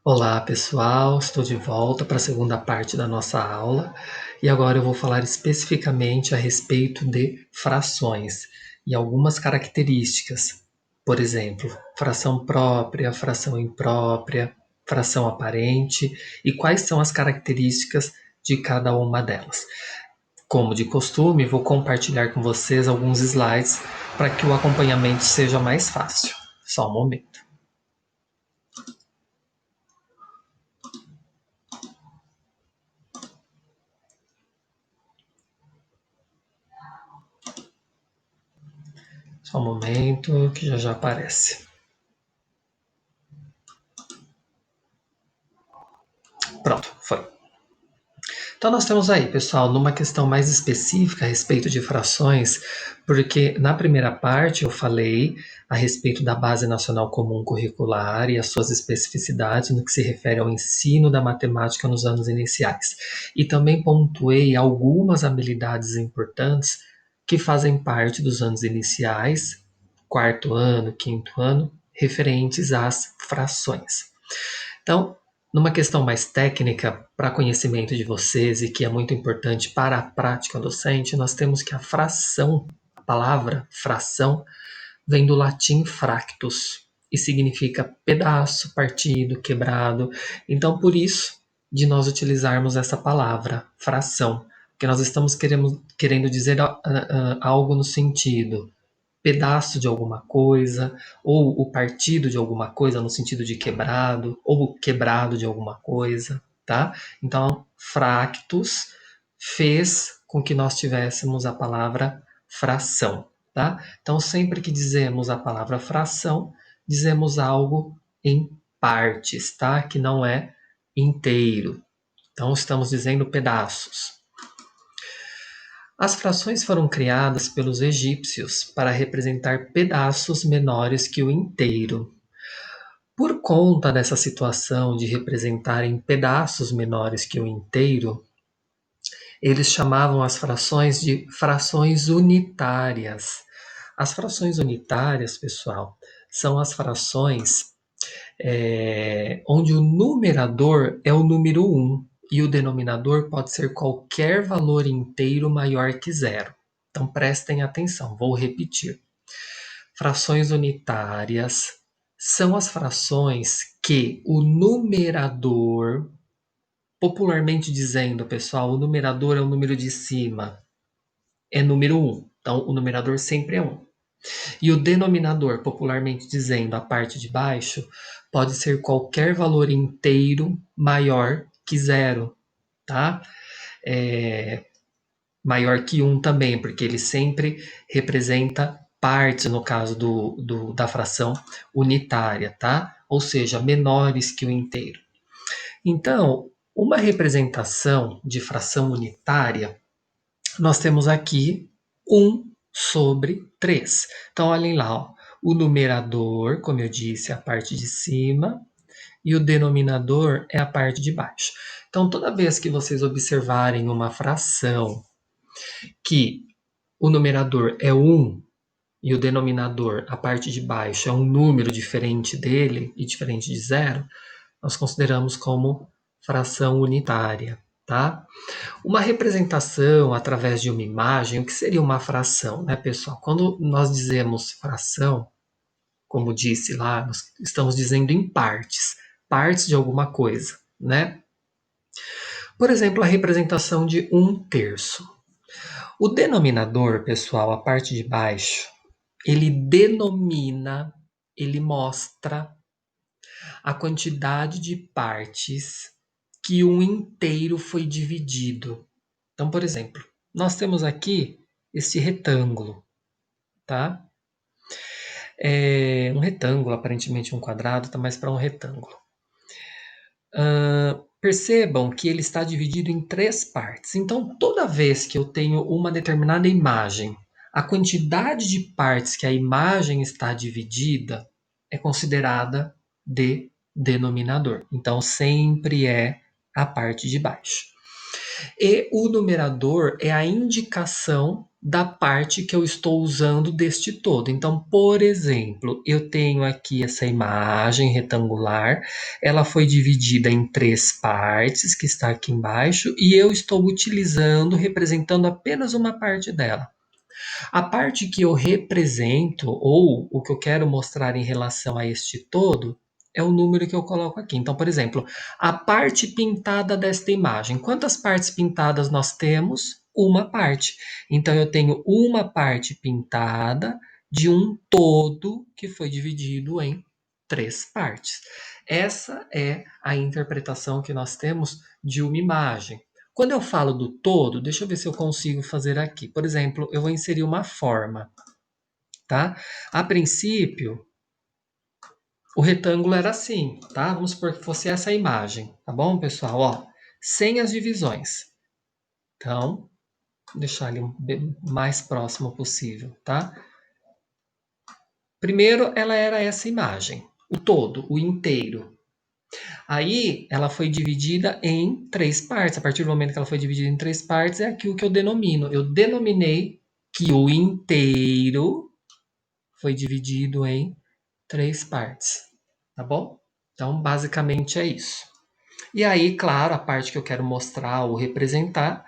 Olá, pessoal. Estou de volta para a segunda parte da nossa aula e agora eu vou falar especificamente a respeito de frações e algumas características. Por exemplo, fração própria, fração imprópria, fração aparente e quais são as características de cada uma delas. Como de costume, vou compartilhar com vocês alguns slides para que o acompanhamento seja mais fácil. Só um momento. Só um momento que já aparece. Pronto, foi. Então nós temos aí, pessoal, numa questão mais específica a respeito de frações, porque na primeira parte eu falei a respeito da Base Nacional Comum Curricular e as suas especificidades no que se refere ao ensino da matemática nos anos iniciais. E também pontuei algumas habilidades importantes que fazem parte dos anos iniciais, quarto ano, quinto ano, referentes às frações. Então, numa questão mais técnica, para conhecimento de vocês e que é muito importante para a prática docente, nós temos que a fração, a palavra fração, vem do latim fractus e significa pedaço, partido, quebrado. Então, por isso, de nós utilizarmos essa palavra, fração, porque nós estamos querendo dizer algo no sentido pedaço de alguma coisa, ou o partido de alguma coisa no sentido de quebrado, ou o quebrado de alguma coisa, tá? Então, fractus fez com que nós tivéssemos a palavra fração, tá? Então, sempre que dizemos a palavra fração, dizemos algo em partes, tá? Que não é inteiro. Então, estamos dizendo pedaços. As frações foram criadas pelos egípcios para representar pedaços menores que o inteiro. Por conta dessa situação de representarem pedaços menores que o inteiro, eles chamavam as frações de frações unitárias. As frações unitárias, pessoal, são as frações onde o numerador é o número 1 e o denominador pode ser qualquer valor inteiro maior que zero. Então prestem atenção, vou repetir. Frações unitárias são as frações que o numerador, popularmente dizendo, pessoal, o numerador é o número de cima, é número 1. Então o numerador sempre é 1. E o denominador, popularmente dizendo, a parte de baixo, pode ser qualquer valor inteiro maior que zero, tá? Maior que 1 também, porque ele sempre representa partes, no caso da fração unitária, tá? Ou seja, menores que o inteiro. Então, uma representação de fração unitária, nós temos aqui 1/3. Então, olhem lá, ó, o numerador, como eu disse, é a parte de cima, e o denominador é a parte de baixo. Então, toda vez que vocês observarem uma fração que o numerador é 1 e o denominador, a parte de baixo, é um número diferente dele e diferente de zero, nós consideramos como fração unitária, tá? Uma representação através de uma imagem, o que seria uma fração, né, pessoal? Quando nós dizemos fração, como disse lá, nós estamos dizendo em partes, partes de alguma coisa, né? Por exemplo, a representação de 1/3. O denominador, pessoal, a parte de baixo, ele denomina, ele mostra a quantidade de partes que um inteiro foi dividido. Então, por exemplo, nós temos aqui este retângulo, tá? É um retângulo, aparentemente um quadrado, tá mais para um retângulo. Percebam que ele está dividido em 3 partes. Então, toda vez que eu tenho uma determinada imagem, a quantidade de partes que a imagem está dividida é considerada de denominador. Então, sempre é a parte de baixo. E o numerador é a indicação da parte que eu estou usando deste todo. Então, por exemplo, eu tenho aqui essa imagem retangular, ela foi dividida em 3 partes, que está aqui embaixo, e eu estou utilizando, representando apenas uma parte dela. A parte que eu represento, ou o que eu quero mostrar em relação a este todo, é o número que eu coloco aqui. Então, por exemplo, a parte pintada desta imagem. Quantas partes pintadas nós temos? Uma parte. Então, eu tenho uma parte pintada de um todo que foi dividido em 3 partes. Essa é a interpretação que nós temos de uma imagem. Quando eu falo do todo, deixa eu ver se eu consigo fazer aqui. Por exemplo, eu vou inserir uma forma, tá? A princípio, o retângulo era assim, tá? Vamos supor que fosse essa a imagem, tá bom, pessoal? Ó, sem as divisões. Então, vou deixar ele mais próximo possível, tá? Primeiro, ela era essa imagem, o todo, o inteiro. Aí, ela foi dividida em 3 partes. A partir do momento que ela foi dividida em 3 partes, é aquilo que eu denomino. Eu denominei que o inteiro foi dividido em 3 partes. Tá bom? Então, basicamente é isso. E aí, claro, a parte que eu quero mostrar ou representar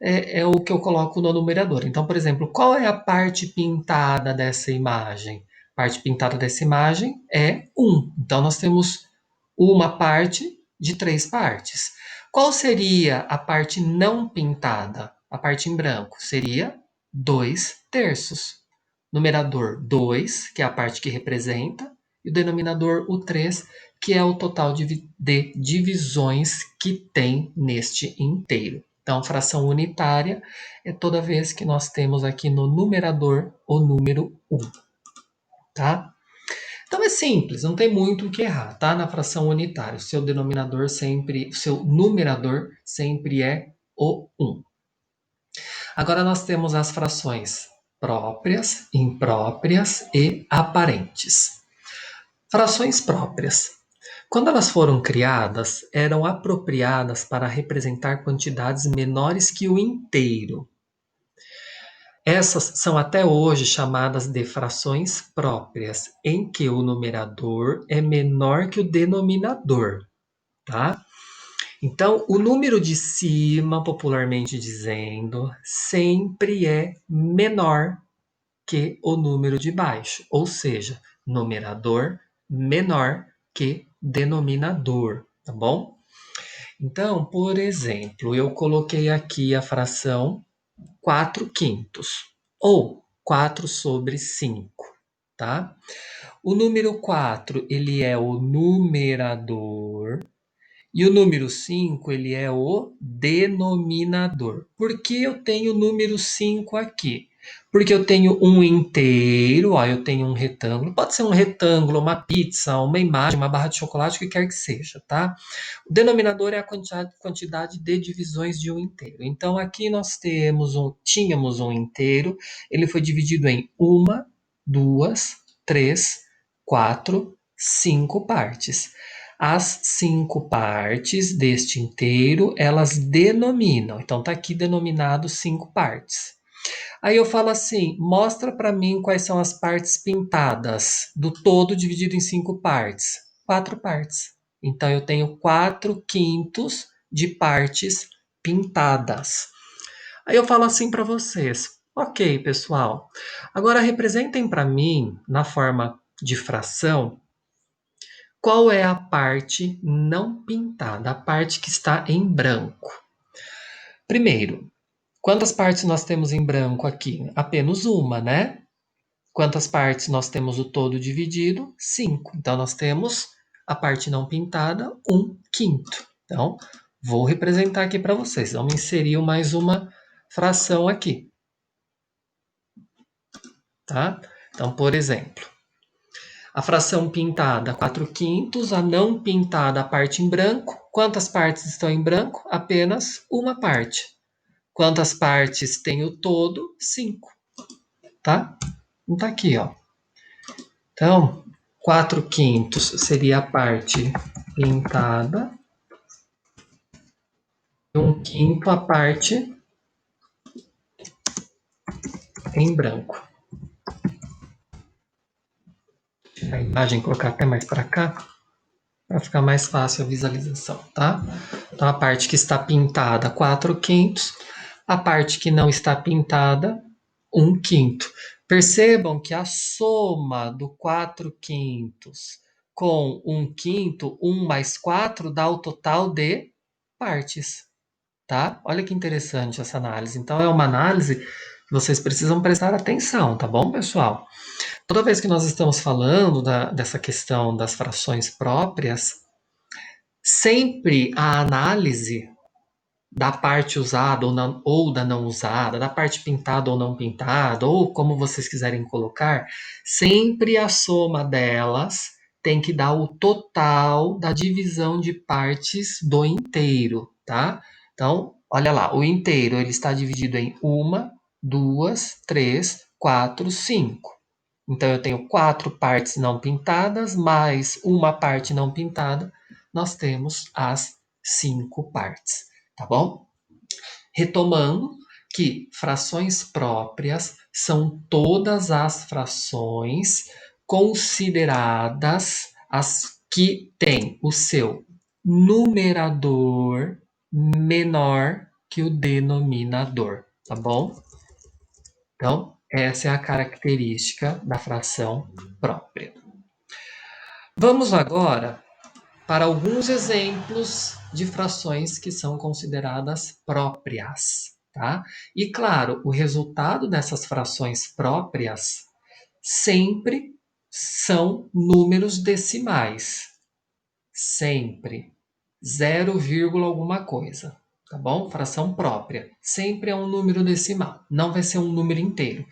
é o que eu coloco no numerador. Então, por exemplo, qual é a parte pintada dessa imagem? A parte pintada dessa imagem é 1. Então, nós temos uma parte de 3 partes. Qual seria a parte não pintada? A parte em branco seria 2 terços. Numerador 2, que é a parte que representa, e o denominador o 3, que é o total de divisões que tem neste inteiro. Então, fração unitária é toda vez que nós temos aqui no numerador o número 1, tá? Então é simples, não tem muito o que errar, tá? Na fração unitária, o seu denominador sempre, o seu numerador sempre é o 1. Agora nós temos as frações próprias, impróprias e aparentes. Frações próprias. Quando elas foram criadas, eram apropriadas para representar quantidades menores que o inteiro. Essas são até hoje chamadas de frações próprias, em que o numerador é menor que o denominador, tá? Então, o número de cima, popularmente dizendo, sempre é menor que o número de baixo, ou seja, numerador menor que denominador, tá bom? Então, por exemplo, eu coloquei aqui a fração 4/5, ou 4/5, tá? O número 4, ele é o numerador, e o número 5, ele é o denominador. Por que eu tenho o número 5 aqui? Porque eu tenho um inteiro, ó, eu tenho um retângulo, pode ser um retângulo, uma pizza, uma imagem, uma barra de chocolate, o que quer que seja, tá? O denominador é a quantidade de divisões de um inteiro. Então, aqui nós tínhamos um inteiro, ele foi dividido em 1, 2, 3, 4, 5 partes. As 5 partes deste inteiro, elas denominam. Então, está aqui denominado 5 partes. Aí eu falo assim, mostra para mim quais são as partes pintadas do todo dividido em 5 partes. 4 partes. Então eu tenho 4/5 de partes pintadas. Aí eu falo assim para vocês, ok, pessoal. Agora representem para mim, na forma de fração, qual é a parte não pintada, a parte que está em branco. Primeiro, quantas partes nós temos em branco aqui? Apenas uma, né? Quantas partes nós temos o todo dividido? 5. Então, nós temos a parte não pintada, 1/5. Então, vou representar aqui para vocês. Vamos inserir mais uma fração aqui, tá? Então, por exemplo, a fração pintada, 4/5, a não pintada, a parte em branco. Quantas partes estão em branco? Apenas uma parte. Quantas partes tem o todo? 5, tá? Então tá aqui, ó. Então, 4/5 seria a parte pintada um quinto a parte em branco. A imagem colocar até mais para cá, para ficar mais fácil a visualização, tá? Então a parte que está pintada, 4 quintos, a parte que não está pintada, 1 quinto. Percebam que a soma do 4 quintos com 1 quinto, 1 mais 4, dá o total de partes, tá? Olha que interessante essa análise. Então é uma análise que vocês precisam prestar atenção, tá bom, pessoal? Toda vez que nós estamos falando dessa questão das frações próprias, sempre a análise da parte usada ou da não usada, da parte pintada ou não pintada, ou como vocês quiserem colocar, sempre a soma delas tem que dar o total da divisão de partes do inteiro, tá? Então, olha lá, o inteiro ele está dividido em uma, duas, três, quatro, cinco. Então, eu tenho 4 partes não pintadas, mais uma parte não pintada, nós temos as 5 partes, tá bom? Retomando que frações próprias são todas as frações consideradas as que têm o seu numerador menor que o denominador, tá bom? Então, essa é a característica da fração própria. Vamos agora para alguns exemplos de frações que são consideradas próprias, tá? E claro, o resultado dessas frações próprias sempre são números decimais, sempre 0, alguma coisa, tá bom? Fração própria sempre é um número decimal, não vai ser um número inteiro.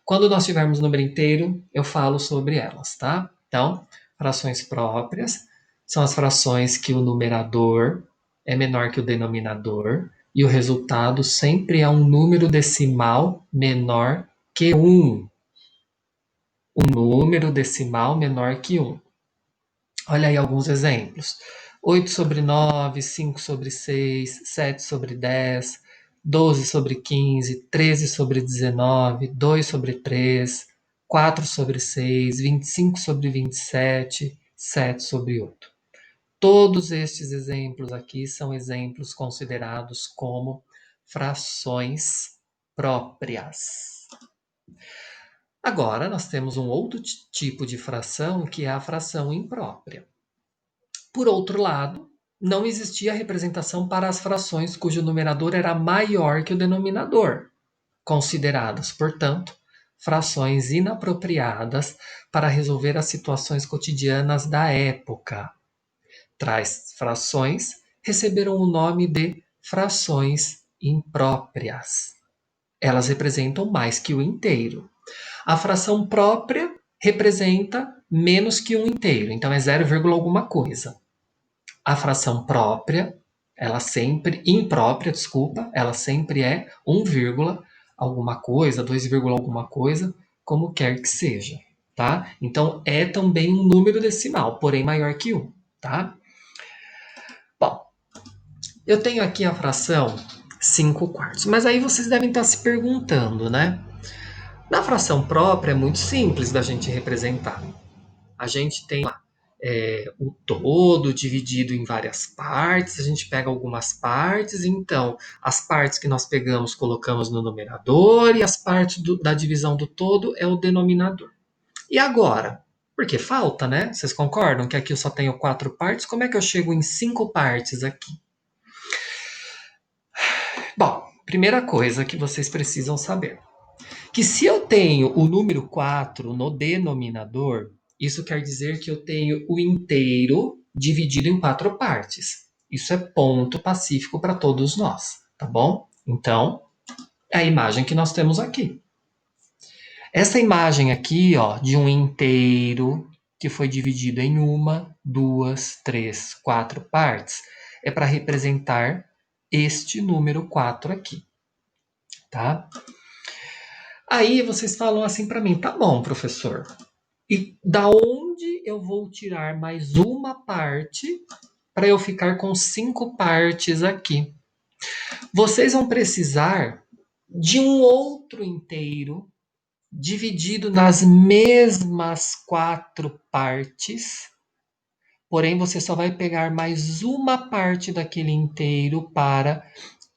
Quando nós tivermos número inteiro, eu falo sobre elas, tá? Então, frações próprias são as frações que o numerador é menor que o denominador e o resultado sempre é um número decimal menor que 1. Um número decimal menor que 1. Olha aí alguns exemplos. 8 sobre 9, 5 sobre 6, 7 sobre 10, 12 sobre 15, 13 sobre 19, 2 sobre 3, 4 sobre 6, 25 sobre 27, 7 sobre 8. Todos estes exemplos aqui são exemplos considerados como frações próprias. Agora, nós temos um outro tipo de fração que é a fração imprópria. Por outro lado, não existia representação para as frações cujo numerador era maior que o denominador, consideradas, portanto, frações inapropriadas para resolver as situações cotidianas da época. Tais frações receberam o nome de frações impróprias. Elas representam mais que o inteiro. A fração própria representa menos que um inteiro, então é 0, alguma coisa. A fração própria, ela sempre, imprópria, desculpa, ela sempre é 1, alguma coisa, 2, alguma coisa, como quer que seja, tá? Então é também um número decimal, porém maior que 1, tá? Bom, eu tenho aqui a fração 5 quartos, mas aí vocês devem estar se perguntando, né? Na fração própria é muito simples da gente representar. A gente tem lá o todo dividido em várias partes, a gente pega algumas partes, então as partes que nós pegamos colocamos no numerador e as partes da divisão do todo é o denominador. E agora? Porque falta, né? Vocês concordam que aqui eu só tenho 4 partes? Como é que eu chego em 5 partes aqui? Bom, primeira coisa que vocês precisam saber, que se eu tenho o número 4 no denominador, isso quer dizer que eu tenho o inteiro dividido em 4 partes. Isso é ponto pacífico para todos nós, tá bom? Então, é a imagem que nós temos aqui. Essa imagem aqui, ó, de um inteiro que foi dividido em uma, duas, três, 4 partes, é para representar este número 4 aqui, tá? Aí vocês falam assim para mim, tá bom, professor. E da onde eu vou tirar mais uma parte para eu ficar com 5 partes aqui? Vocês vão precisar de um outro inteiro dividido nas mesmas 4 partes, porém você só vai pegar mais uma parte daquele inteiro para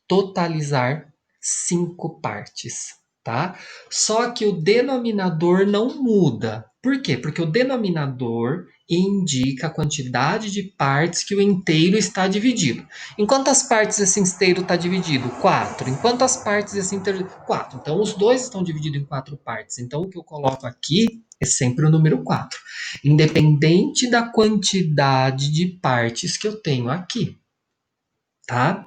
totalizar 5 partes, tá? Só que o denominador não muda. Por quê? Porque o denominador indica a quantidade de partes que o inteiro está dividido. Em quantas partes esse inteiro está dividido? 4. Em quantas partes esse inteiro? 4. Então, os dois estão divididos em 4 partes. Então, o que eu coloco aqui é sempre o número 4, independente da quantidade de partes que eu tenho aqui, tá?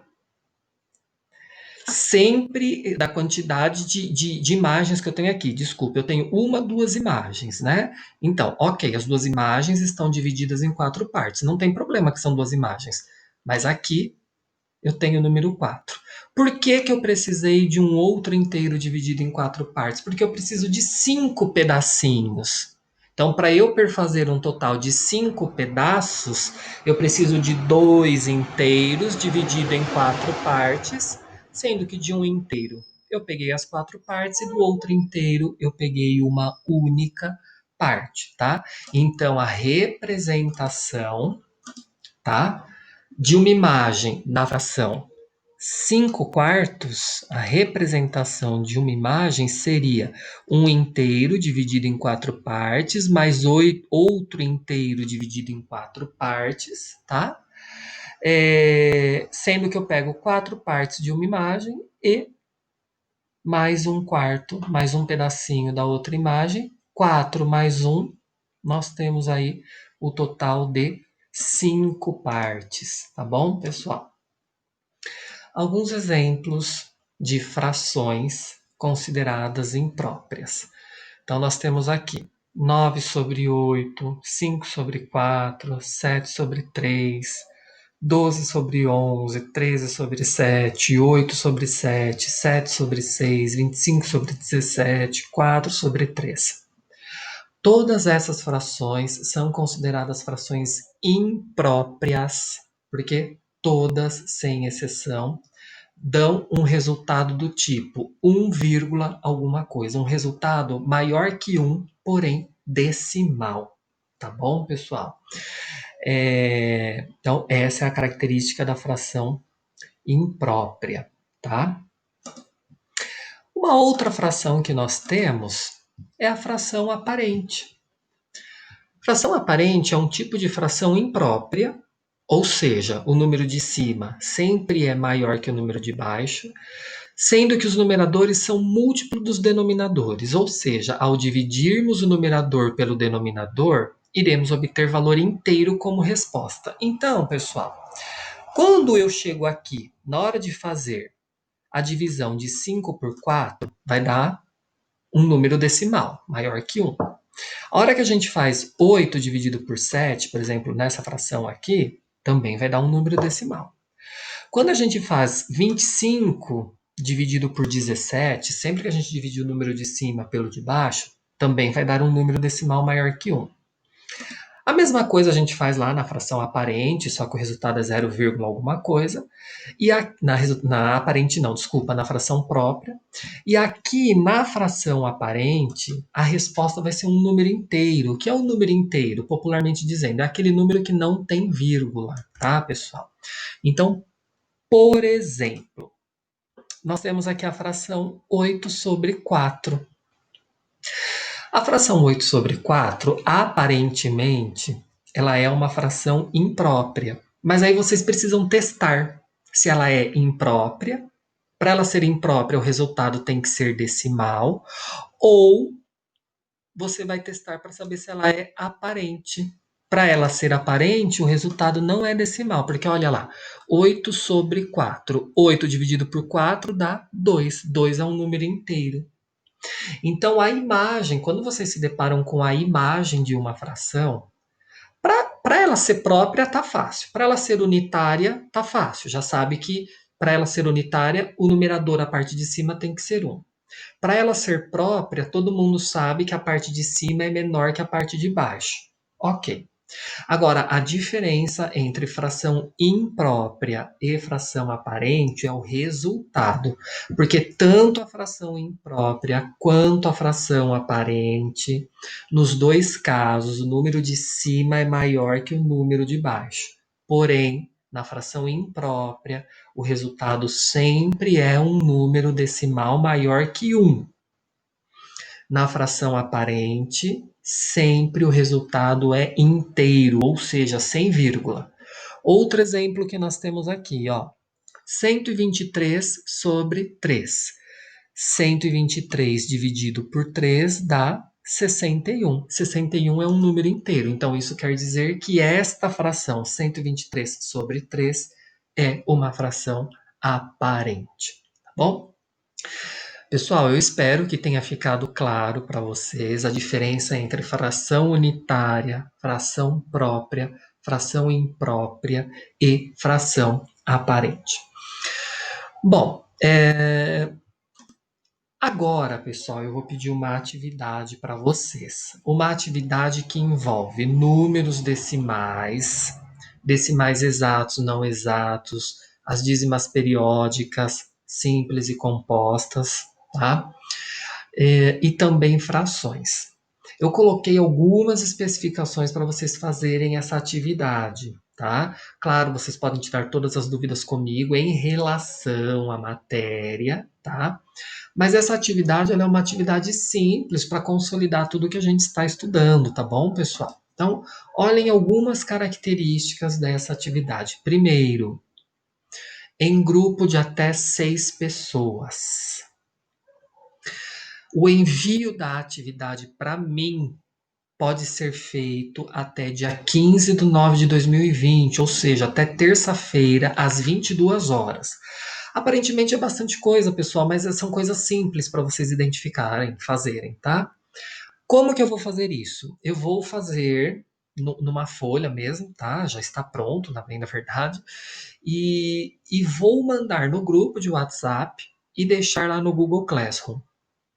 Sempre da quantidade de imagens que eu tenho aqui. Desculpa, eu tenho uma, duas imagens, né? Então, ok, as duas imagens estão divididas em 4 partes. Não tem problema que são 2 imagens. Mas aqui eu tenho o número 4. Por que, que eu precisei de um outro inteiro dividido em 4 partes? Porque eu preciso de 5 pedacinhos. Então, para eu perfazer um total de 5 pedaços, eu preciso de 2 inteiros dividido em 4 partes, sendo que de um inteiro eu peguei as 4 partes e do outro inteiro eu peguei uma única parte, tá? Então, a representação, tá? De uma imagem na fração 5/4, a representação de uma imagem seria um inteiro dividido em 4 partes, mais outro inteiro dividido em 4 partes, tá? Sendo que eu pego 4 partes de uma imagem e mais um quarto, mais um pedacinho da outra imagem, 4 mais um, nós temos aí o total de 5 partes, tá bom, pessoal? Alguns exemplos de frações consideradas impróprias. Então, nós temos aqui 9/8, 5/4, 7/3, 12/11, 13/7, 8/7, 7/6, 25/17, 4/3. Todas essas frações são consideradas frações impróprias, porque todas, sem exceção, dão um resultado do tipo 1, alguma coisa, um resultado maior que 1, porém decimal. Tá bom, pessoal? Então, essa é a característica da fração imprópria, tá? Uma outra fração que nós temos é a fração aparente. Fração aparente é um tipo de fração imprópria, ou seja, o número de cima sempre é maior que o número de baixo, sendo que os numeradores são múltiplos dos denominadores, ou seja, ao dividirmos o numerador pelo denominador, iremos obter valor inteiro como resposta. Então, pessoal, quando eu chego aqui, na hora de fazer a divisão de 5/4, vai dar um número decimal, maior que 1. A hora que a gente faz 8 dividido por 7, por exemplo, nessa fração aqui, também vai dar um número decimal. Quando a gente faz 25 dividido por 17, sempre que a gente divide o número de cima pelo de baixo, também vai dar um número decimal maior que 1. A mesma coisa a gente faz lá na fração aparente, só que o resultado é 0, alguma coisa. E na aparente não, desculpa, na fração própria. E aqui na fração aparente, a resposta vai ser um número inteiro. O que é um número inteiro? Popularmente dizendo, é aquele número que não tem vírgula, tá, pessoal? Então, por exemplo, nós temos aqui a fração 8/4. A fração 8/4, aparentemente, ela é uma fração imprópria. Mas aí vocês precisam testar se ela é imprópria. Para ela ser imprópria, o resultado tem que ser decimal. Ou você vai testar para saber se ela é aparente. Para ela ser aparente, o resultado não é decimal, porque olha lá, 8/4. 8 dividido por 4 dá 2. 2 é um número inteiro. Então, a imagem, quando vocês se deparam com a imagem de uma fração, para ela ser própria, tá fácil. Para ela ser unitária, tá fácil. Já sabe que para ela ser unitária, o numerador, a parte de cima, tem que ser 1. Para ela ser própria, todo mundo sabe que a parte de cima é menor que a parte de baixo. Ok. Agora, a diferença entre fração imprópria e fração aparente é o resultado, porque tanto a fração imprópria quanto a fração aparente, nos dois casos, o número de cima é maior que o número de baixo. Porém, na fração imprópria, o resultado sempre é um número decimal maior que 1. Na fração aparente, sempre o resultado é inteiro, ou seja, sem vírgula. Outro exemplo que nós temos aqui, ó, 123 sobre 3. 123 dividido por 3 dá 61. 61 é um número inteiro, então isso quer dizer que esta fração, 123 sobre 3, é uma fração aparente, tá bom? Pessoal, eu espero que tenha ficado claro para vocês a diferença entre fração unitária, fração própria, fração imprópria e fração aparente. Bom, agora, pessoal, eu vou pedir uma atividade para vocês. Uma atividade que envolve números decimais, decimais exatos, não exatos, as dízimas periódicas, simples e compostas, tá? E também frações. Eu coloquei algumas especificações para vocês fazerem essa atividade, tá? Claro, vocês podem tirar todas as dúvidas comigo em relação à matéria, tá? Mas essa atividade ela é uma atividade simples para consolidar tudo que a gente está estudando, tá bom, pessoal? Então, olhem algumas características dessa atividade. Primeiro, em grupo de até 6 pessoas. O envio da atividade para mim pode ser feito até dia 15 de 9 de 2020, ou seja, até terça-feira, às 22 horas. Aparentemente é bastante coisa, pessoal, mas são coisas simples para vocês identificarem, fazerem, tá? Como que eu vou fazer isso? Eu vou fazer numa folha mesmo, tá? Já está pronto, bem na verdade. E vou mandar no grupo de WhatsApp e deixar lá no Google Classroom.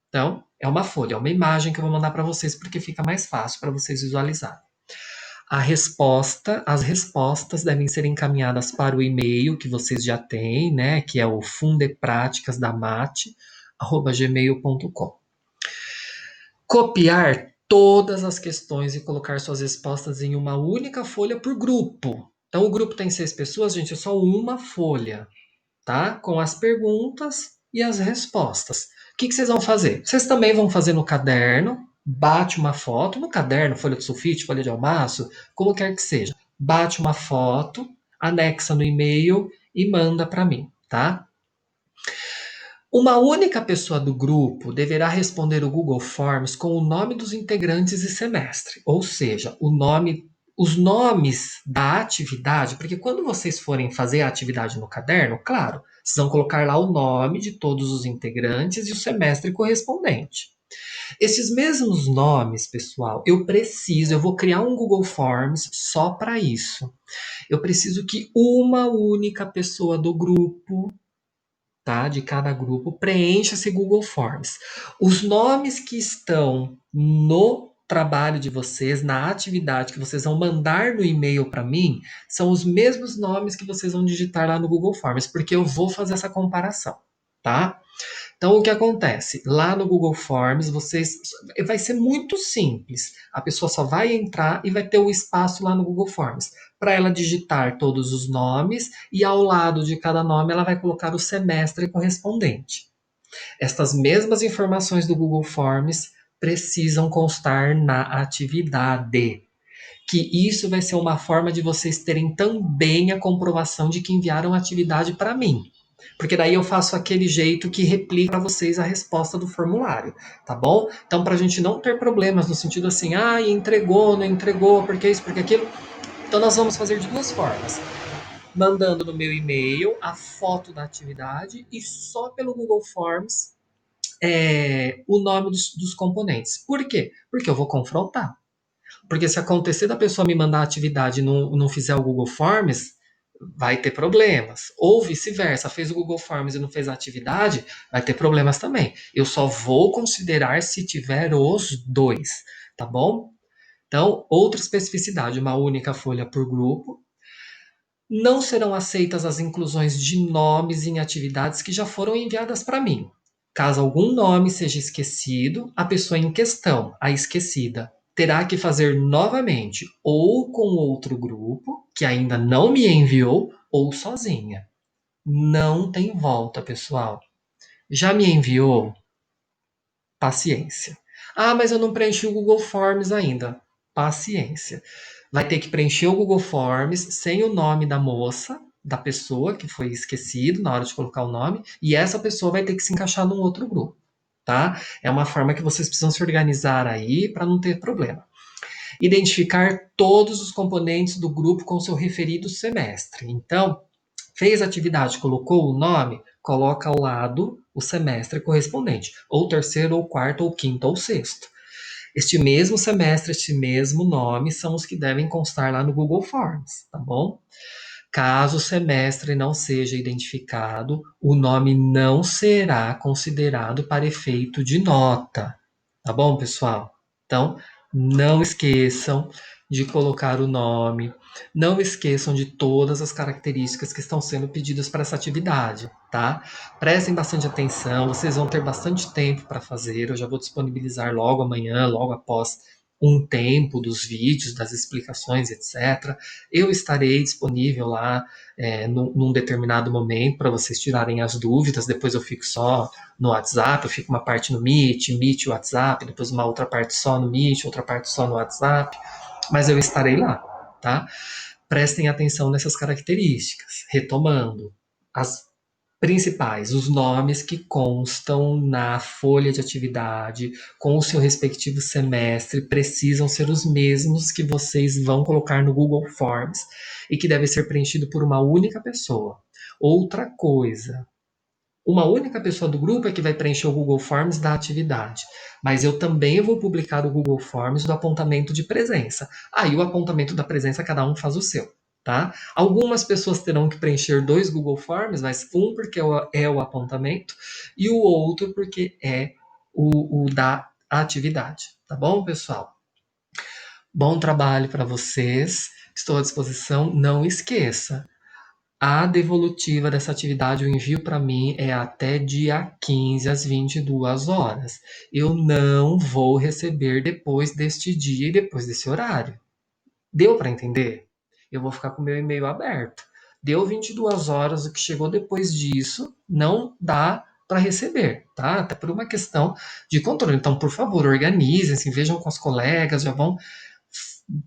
Então, é uma folha, é uma imagem que eu vou mandar para vocês porque fica mais fácil para vocês visualizarem. As respostas devem ser encaminhadas para o e-mail que vocês já têm, né? Que é o fundepraticasdamate@gmail.com. Copiar todas as questões e colocar suas respostas em uma única folha por grupo. Então, o grupo tem 6 pessoas, gente, é só uma folha, tá? Com as perguntas e as respostas. O que vocês vão fazer? Vocês também vão fazer no caderno, bate uma foto, no caderno, folha de sulfite, folha de almaço, como quer que seja. Bate uma foto, anexa no e-mail e manda para mim, tá? Uma única pessoa do grupo deverá responder o Google Forms com o nome dos integrantes e semestre, ou seja, os nomes da atividade, porque quando vocês forem fazer a atividade no caderno, claro, vocês vão colocar lá o nome de todos os integrantes e o semestre correspondente. Esses mesmos nomes, pessoal, eu vou criar um Google Forms só para isso. Eu preciso que uma única pessoa do grupo, tá, de cada grupo, preencha esse Google Forms. Os nomes que estão no trabalho de vocês, na atividade que vocês vão mandar no e-mail para mim, são os mesmos nomes que vocês vão digitar lá no Google Forms, porque eu vou fazer essa comparação, tá? Então, o que acontece? Lá no Google Forms, vai ser muito simples. A pessoa só vai entrar e vai ter o espaço lá no Google Forms para ela digitar todos os nomes e ao lado de cada nome ela vai colocar o semestre correspondente. Estas mesmas informações do Google Forms precisam constar na atividade. Que isso vai ser uma forma de vocês terem também a comprovação de que enviaram a atividade para mim. Porque daí eu faço aquele jeito que replica para vocês a resposta do formulário, tá bom? Então, para a gente não ter problemas no sentido assim, entregou, não entregou, porque isso, porque aquilo. Então, nós vamos fazer de duas formas. Mandando no meu e-mail a foto da atividade e só pelo Google Forms o nome dos componentes. Por quê? Porque eu vou confrontar. Porque se acontecer da pessoa me mandar a atividade e não fizer o Google Forms, vai ter problemas. Ou vice-versa, fez o Google Forms e não fez a atividade, vai ter problemas também. Eu só vou considerar se tiver os dois, tá bom? Então, outra especificidade, uma única folha por grupo. Não serão aceitas as inclusões de nomes em atividades que já foram enviadas para mim. Caso algum nome seja esquecido, a pessoa em questão, a esquecida, terá que fazer novamente ou com outro grupo que ainda não me enviou ou sozinha. Não tem volta, pessoal. Já me enviou? Paciência. Ah, mas eu não preenchi o Google Forms ainda. Paciência. Vai ter que preencher o Google Forms sem o nome da moça, da pessoa que foi esquecido na hora de colocar o nome, e essa pessoa vai ter que se encaixar num outro grupo, tá? É uma forma que vocês precisam se organizar aí para não ter problema. Identificar todos os componentes do grupo com seu referido semestre. Então, fez a atividade, colocou o nome, coloca ao lado o semestre correspondente, ou terceiro, ou quarto, ou quinto, ou sexto. Este mesmo semestre, este mesmo nome são os que devem constar lá no Google Forms, tá bom? Caso o semestre não seja identificado, o nome não será considerado para efeito de nota. Tá bom, pessoal? Então, não esqueçam de colocar o nome, não esqueçam de todas as características que estão sendo pedidas para essa atividade, tá? Prestem bastante atenção, vocês vão ter bastante tempo para fazer. Eu já vou disponibilizar logo amanhã, logo após um tempo dos vídeos, das explicações, etc. Eu estarei disponível lá num determinado momento para vocês tirarem as dúvidas. Depois eu fico só no WhatsApp, eu fico uma parte no Meet, Meet WhatsApp, depois uma outra parte só no Meet, outra parte só no WhatsApp, mas eu estarei lá, tá? Prestem atenção nessas características. Retomando, as principais, os nomes que constam na folha de atividade com o seu respectivo semestre precisam ser os mesmos que vocês vão colocar no Google Forms e que deve ser preenchido por uma única pessoa. Outra coisa, uma única pessoa do grupo é que vai preencher o Google Forms da atividade, mas eu também vou publicar o Google Forms do apontamento de presença. Aí o apontamento da presença cada um faz o seu, tá? Algumas pessoas terão que preencher dois Google Forms, mas um porque é o apontamento e o outro porque é o da atividade, tá bom, pessoal? Bom trabalho para vocês. Estou à disposição. Não esqueça, a devolutiva dessa atividade, o envio para mim é até dia 15 às 22 horas. Eu não vou receber depois deste dia e depois desse horário. Deu para entender? Eu vou ficar com o meu e-mail aberto. Deu 22 horas, o que chegou depois disso não dá para receber, tá? Até por uma questão de controle. Então, por favor, organizem-se, vejam com os colegas, já vão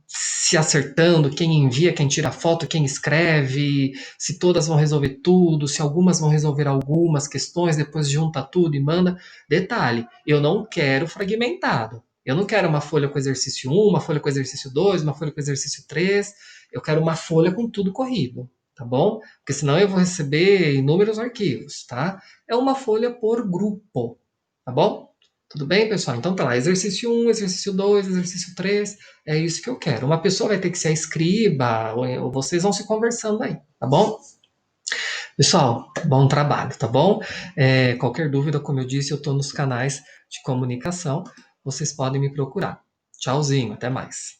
se acertando, quem envia, quem tira foto, quem escreve, se todas vão resolver tudo, se algumas vão resolver algumas questões, depois junta tudo e manda. Detalhe, eu não quero fragmentado. Eu não quero uma folha com exercício 1, uma folha com exercício 2, uma folha com exercício 3. Eu quero uma folha com tudo corrido, tá bom? Porque senão eu vou receber inúmeros arquivos, tá? É uma folha por grupo, tá bom? Tudo bem, pessoal? Então tá lá, exercício 1, exercício 2, exercício 3. É isso que eu quero. Uma pessoa vai ter que ser a escriba, ou vocês vão se conversando aí, tá bom? Pessoal, bom trabalho, tá bom? Qualquer dúvida, como eu disse, eu estou nos canais de comunicação. Vocês podem me procurar. Tchauzinho, até mais.